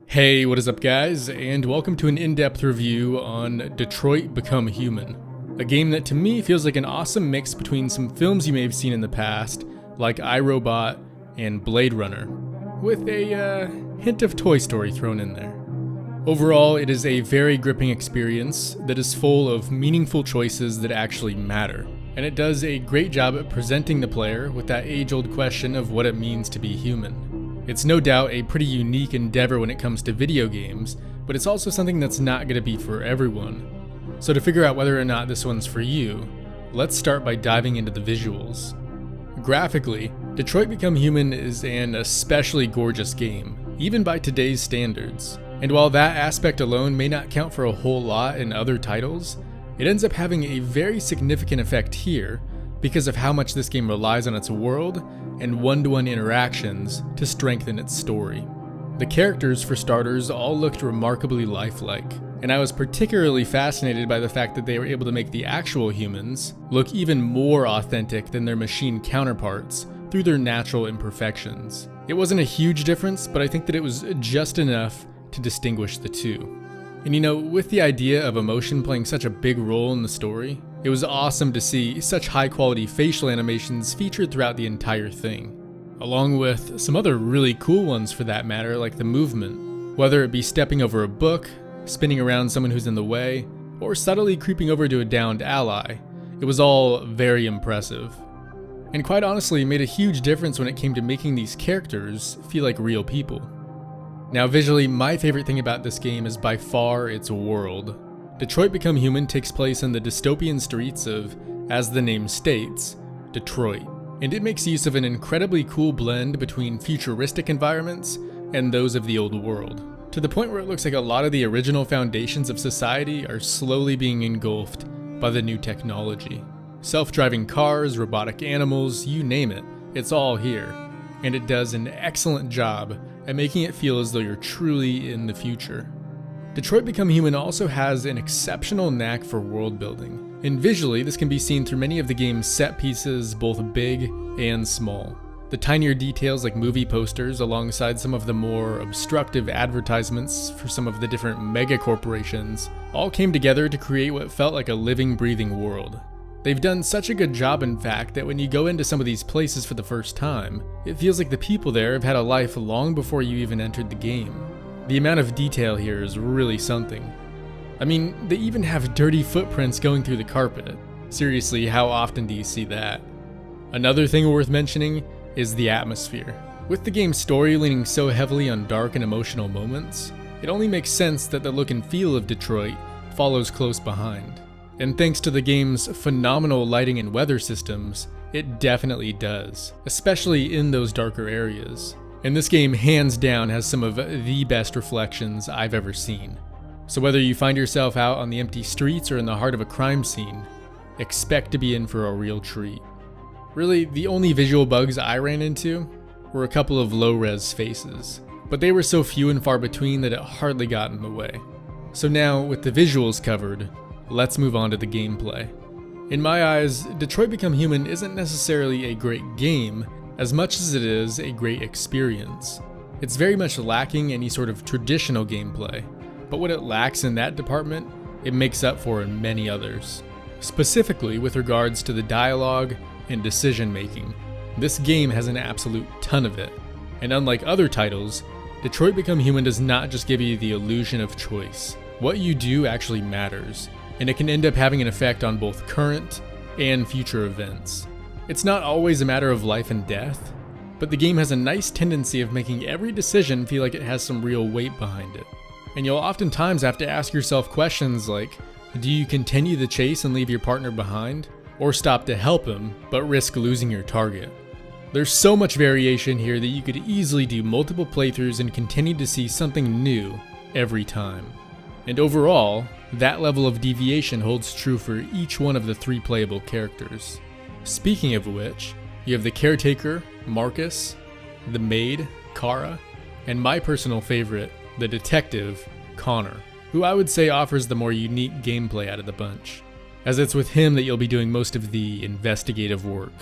Hey, what is up guys, and welcome to an in-depth review on Detroit: Become Human, a game that to me feels like an awesome mix between some films you may have seen in the past, like iRobot and Blade Runner, with a hint of Toy Story thrown in there. Overall, it is a very gripping experience that is full of meaningful choices that actually matter, and it does a great job at presenting the player with that age-old question of what it means to be human. It's no doubt a pretty unique endeavor when it comes to video games, but it's also something that's not going to be for everyone. So to figure out whether or not this one's for you, let's start by diving into the visuals. Graphically, Detroit: Become Human is an especially gorgeous game, even by today's standards. And while that aspect alone may not count for a whole lot in other titles, it ends up having a very significant effect here because of how much this game relies on its world and one-to-one interactions to strengthen its story. The characters, for starters, all looked remarkably lifelike, and I was particularly fascinated by the fact that they were able to make the actual humans look even more authentic than their machine counterparts through their natural imperfections. It wasn't a huge difference, but I think that it was just enough to distinguish the two. And you know, with the idea of emotion playing such a big role in the story, it was awesome to see such high-quality facial animations featured throughout the entire thing, along with some other really cool ones for that matter, like the movement. Whether it be stepping over a book, spinning around someone who's in the way, or subtly creeping over to a downed ally, it was all very impressive. And quite honestly, made a huge difference when it came to making these characters feel like real people. Now visually, my favorite thing about this game is by far its world. Detroit: Become Human takes place in the dystopian streets of, as the name states, Detroit, and it makes use of an incredibly cool blend between futuristic environments and those of the old world, to the point where it looks like a lot of the original foundations of society are slowly being engulfed by the new technology. Self-driving cars, robotic animals, you name it, it's all here, and it does an excellent job at making it feel as though you're truly in the future. Detroit: Become Human also has an exceptional knack for world building, and visually this can be seen through many of the game's set pieces, both big and small. The tinier details like movie posters alongside some of the more obstructive advertisements for some of the different mega corporations all came together to create what felt like a living, breathing world. They've done such a good job, in fact, that when you go into some of these places for the first time, it feels like the people there have had a life long before you even entered the game. The amount of detail here is really something. I mean, they even have dirty footprints going through the carpet. Seriously, how often do you see that? Another thing worth mentioning is the atmosphere. With the game's story leaning so heavily on dark and emotional moments, it only makes sense that the look and feel of Detroit follows close behind. And thanks to the game's phenomenal lighting and weather systems, it definitely does, especially in those darker areas. And this game hands down has some of the best reflections I've ever seen. So whether you find yourself out on the empty streets or in the heart of a crime scene, expect to be in for a real treat. Really, the only visual bugs I ran into were a couple of low-res faces, but they were so few and far between that it hardly got in the way. So now, with the visuals covered, let's move on to the gameplay. In my eyes, Detroit: Become Human isn't necessarily a great game as much as it is a great experience. It's very much lacking any sort of traditional gameplay, but what it lacks in that department, it makes up for in many others. Specifically with regards to the dialogue and decision making, this game has an absolute ton of it. And unlike other titles, Detroit: Become Human does not just give you the illusion of choice. What you do actually matters, and it can end up having an effect on both current and future events. It's not always a matter of life and death, but the game has a nice tendency of making every decision feel like it has some real weight behind it. And you'll oftentimes have to ask yourself questions like, do you continue the chase and leave your partner behind, or stop to help him but risk losing your target? There's so much variation here that you could easily do multiple playthroughs and continue to see something new every time. And overall, that level of deviation holds true for each one of the 3 playable characters. Speaking of which, you have the caretaker, Marcus, the maid, Kara, and my personal favorite, the detective, Connor, who I would say offers the more unique gameplay out of the bunch, as it's with him that you'll be doing most of the investigative work,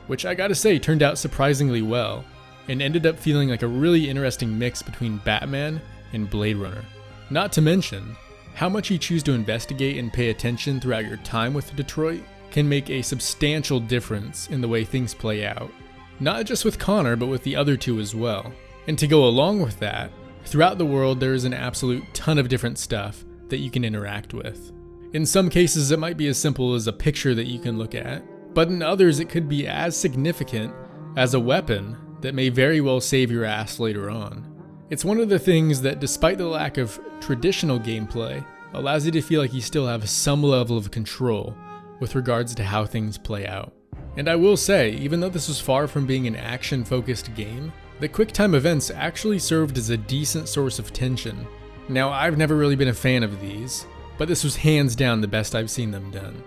which I gotta say turned out surprisingly well, and ended up feeling like a really interesting mix between Batman in Blade Runner. Not to mention, how much you choose to investigate and pay attention throughout your time with Detroit can make a substantial difference in the way things play out. Not just with Connor, but with the other two as well. And to go along with that, throughout the world there is an absolute ton of different stuff that you can interact with. In some cases it might be as simple as a picture that you can look at, but in others it could be as significant as a weapon that may very well save your ass later on. It's one of the things that, despite the lack of traditional gameplay, allows you to feel like you still have some level of control with regards to how things play out. And I will say, even though this was far from being an action-focused game, the QuickTime events actually served as a decent source of tension. Now, I've never really been a fan of these, but this was hands down the best I've seen them done.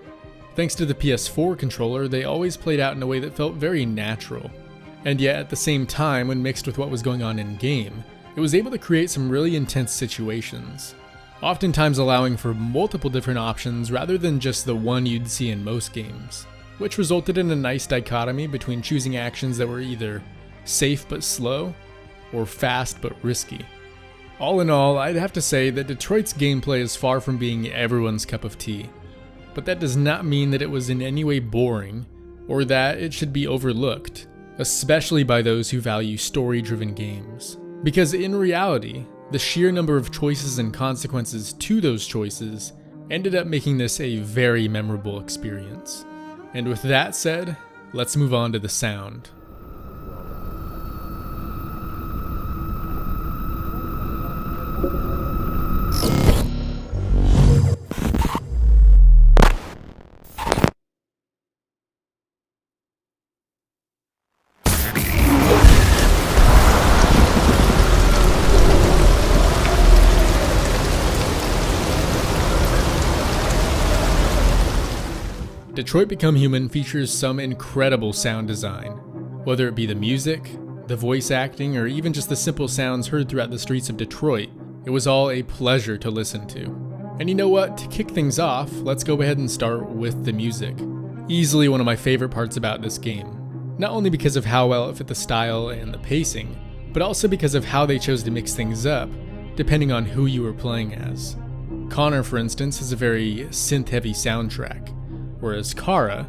Thanks to the PS4 controller, they always played out in a way that felt very natural. And yet, at the same time, when mixed with what was going on in-game, it was able to create some really intense situations, oftentimes allowing for multiple different options rather than just the one you'd see in most games, which resulted in a nice dichotomy between choosing actions that were either safe but slow, or fast but risky. All in all, I'd have to say that Detroit's gameplay is far from being everyone's cup of tea, but that does not mean that it was in any way boring, or that it should be overlooked, especially by those who value story-driven games. Because in reality, the sheer number of choices and consequences to those choices ended up making this a very memorable experience. And with that said, let's move on to the sound. Detroit Become Human features some incredible sound design, whether it be the music, the voice acting, or even just the simple sounds heard throughout the streets of Detroit. It was all a pleasure to listen to. And you know what, to kick things off, let's go ahead and start with the music. Easily one of my favorite parts about this game. Not only because of how well it fit the style and the pacing, but also because of how they chose to mix things up, depending on who you were playing as. Connor, for instance, has a very synth-heavy soundtrack, whereas Kara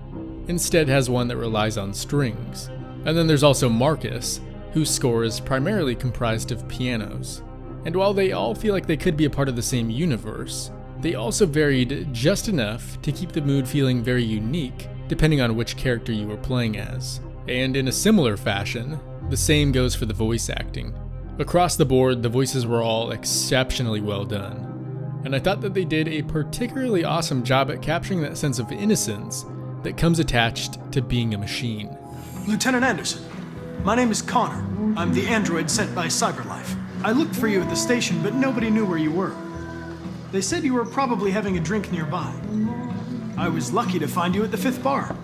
instead has one that relies on strings. And then there's also Marcus, whose score is primarily comprised of pianos. And while they all feel like they could be a part of the same universe, they also varied just enough to keep the mood feeling very unique depending on which character you were playing as. And in a similar fashion, the same goes for the voice acting. Across the board, the voices were all exceptionally well done. And I thought that they did a particularly awesome job at capturing that sense of innocence that comes attached to being a machine. Lieutenant Anderson, my name is Connor. I'm the android sent by CyberLife. I looked for you at the station, but nobody knew where you were. They said you were probably having a drink nearby. I was lucky to find you at the 5th bar.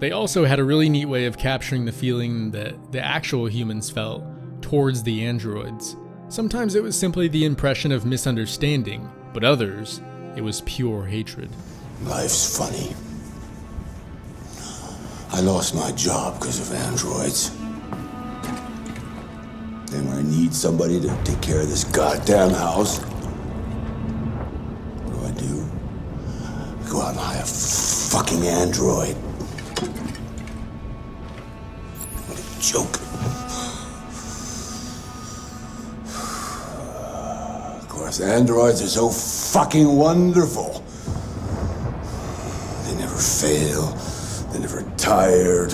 They also had a really neat way of capturing the feeling that the actual humans felt towards the androids. Sometimes it was simply the impression of misunderstanding, but others, it was pure hatred. Life's funny. I lost my job because of androids. And when I need somebody to take care of this goddamn house, what do? I go out and hire a fucking android. What a joke. Of course, androids are so fucking wonderful. They never fail. They're never tired.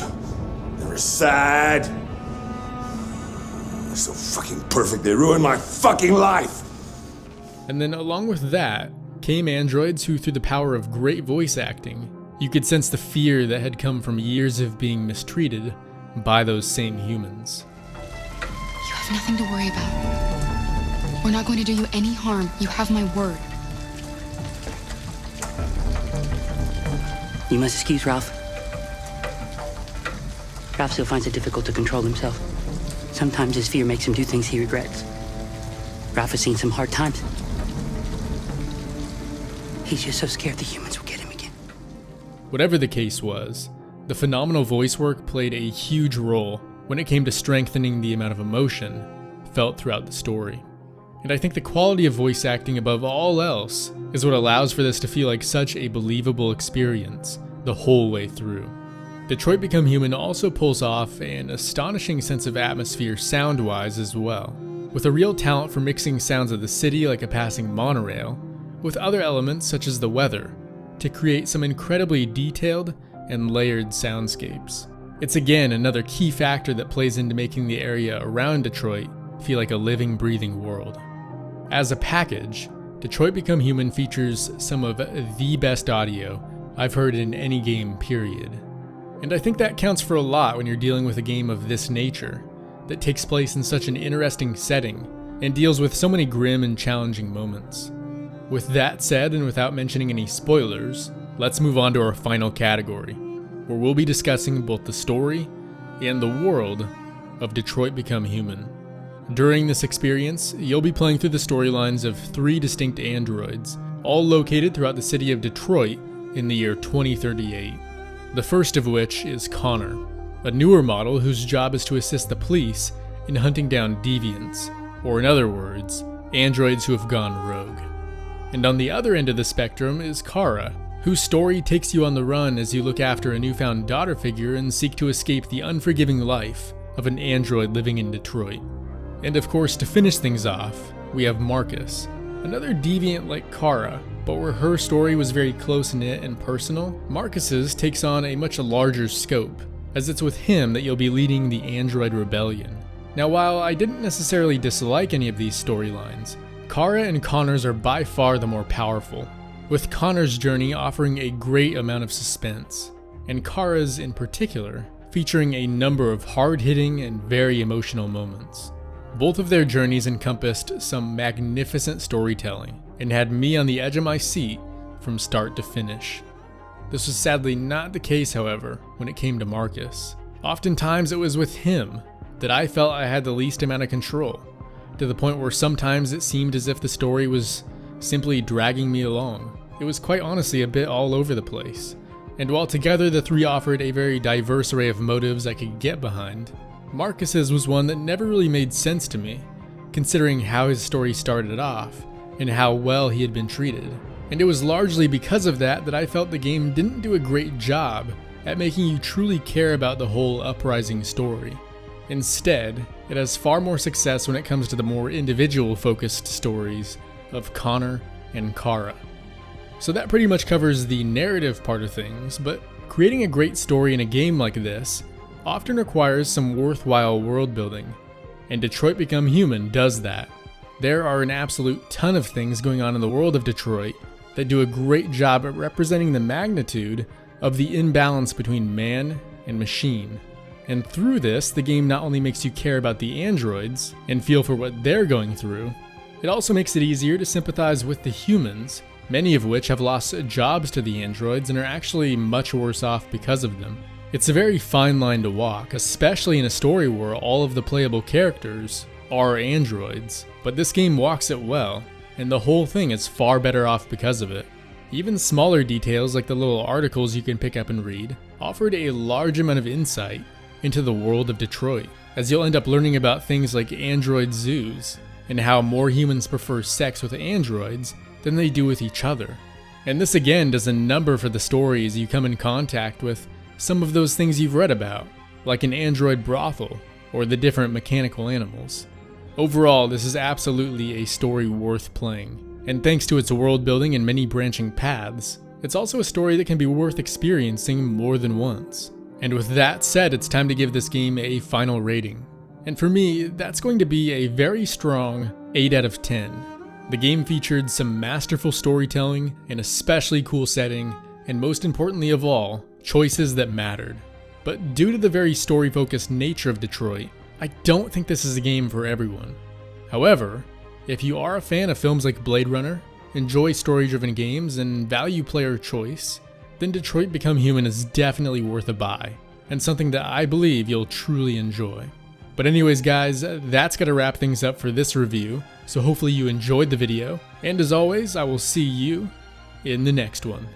Never sad. They're so fucking perfect, they ruined my fucking life! And then along with that, came androids who, through the power of great voice acting, you could sense the fear that had come from years of being mistreated by those same humans. You have nothing to worry about. We're not going to do you any harm. You have my word. You must excuse Ralph. Ralph still finds it difficult to control himself. Sometimes his fear makes him do things he regrets. Ralph has seen some hard times. He's just so scared the humans will get him again. Whatever the case was, the phenomenal voice work played a huge role when it came to strengthening the amount of emotion felt throughout the story. And I think the quality of voice acting above all else is what allows for this to feel like such a believable experience the whole way through. Detroit Become Human also pulls off an astonishing sense of atmosphere sound-wise as well, with a real talent for mixing sounds of the city like a passing monorail, with other elements such as the weather, to create some incredibly detailed and layered soundscapes. It's again another key factor that plays into making the area around Detroit feel like a living, breathing world. As a package, Detroit Become Human features some of the best audio I've heard in any game, period. And I think that counts for a lot when you're dealing with a game of this nature, that takes place in such an interesting setting, and deals with so many grim and challenging moments. With that said, and without mentioning any spoilers, let's move on to our final category, where we'll be discussing both the story and the world of Detroit Become Human. During this experience, you'll be playing through the storylines of 3 distinct androids, all located throughout the city of Detroit in the year 2038. The first of which is Connor, a newer model whose job is to assist the police in hunting down deviants, or in other words, androids who have gone rogue. And on the other end of the spectrum is Kara, whose story takes you on the run as you look after a newfound daughter figure and seek to escape the unforgiving life of an android living in Detroit. And of course, to finish things off, we have Marcus, another deviant like Kara, but where her story was very close-knit and personal, Marcus's takes on a much larger scope, as it's with him that you'll be leading the Android Rebellion. Now, while I didn't necessarily dislike any of these storylines, Kara and Connor's are by far the more powerful, with Connor's journey offering a great amount of suspense, and Kara's in particular featuring a number of hard-hitting and very emotional moments. Both of their journeys encompassed some magnificent storytelling and had me on the edge of my seat from start to finish. This was sadly not the case, however, when it came to Marcus. Oftentimes it was with him that I felt I had the least amount of control, to the point where sometimes it seemed as if the story was simply dragging me along. It was quite honestly a bit all over the place. And while together the 3 offered a very diverse array of motives I could get behind, Marcus's was one that never really made sense to me, considering how his story started off and how well he had been treated. And it was largely because of that I felt the game didn't do a great job at making you truly care about the whole Uprising story. Instead, it has far more success when it comes to the more individual-focused stories of Connor and Kara. So that pretty much covers the narrative part of things, but creating a great story in a game like this often requires some worthwhile world building, and Detroit Become Human does that. There are an absolute ton of things going on in the world of Detroit that do a great job at representing the magnitude of the imbalance between man and machine. And through this, the game not only makes you care about the androids and feel for what they're going through, it also makes it easier to sympathize with the humans, many of which have lost jobs to the androids and are actually much worse off because of them. It's a very fine line to walk, especially in a story where all of the playable characters are androids, but this game walks it well, and the whole thing is far better off because of it. Even smaller details like the little articles you can pick up and read offered a large amount of insight into the world of Detroit, as you'll end up learning about things like android zoos, and how more humans prefer sex with androids than they do with each other. And this again does a number for the story as you come in contact with some of those things you've read about, like an android brothel or the different mechanical animals. Overall, this is absolutely a story worth playing, and thanks to its world building and many branching paths, it's also a story that can be worth experiencing more than once. And with that said, it's time to give this game a final rating. And for me, that's going to be a very strong 8 out of 10. The game featured some masterful storytelling, an especially cool setting, and most importantly of all, choices that mattered. But due to the very story-focused nature of Detroit, I don't think this is a game for everyone. However, if you are a fan of films like Blade Runner, enjoy story-driven games, and value player choice, then Detroit Become Human is definitely worth a buy, and something that I believe you'll truly enjoy. But anyways guys, that's gonna wrap things up for this review, so hopefully you enjoyed the video, and as always, I will see you in the next one.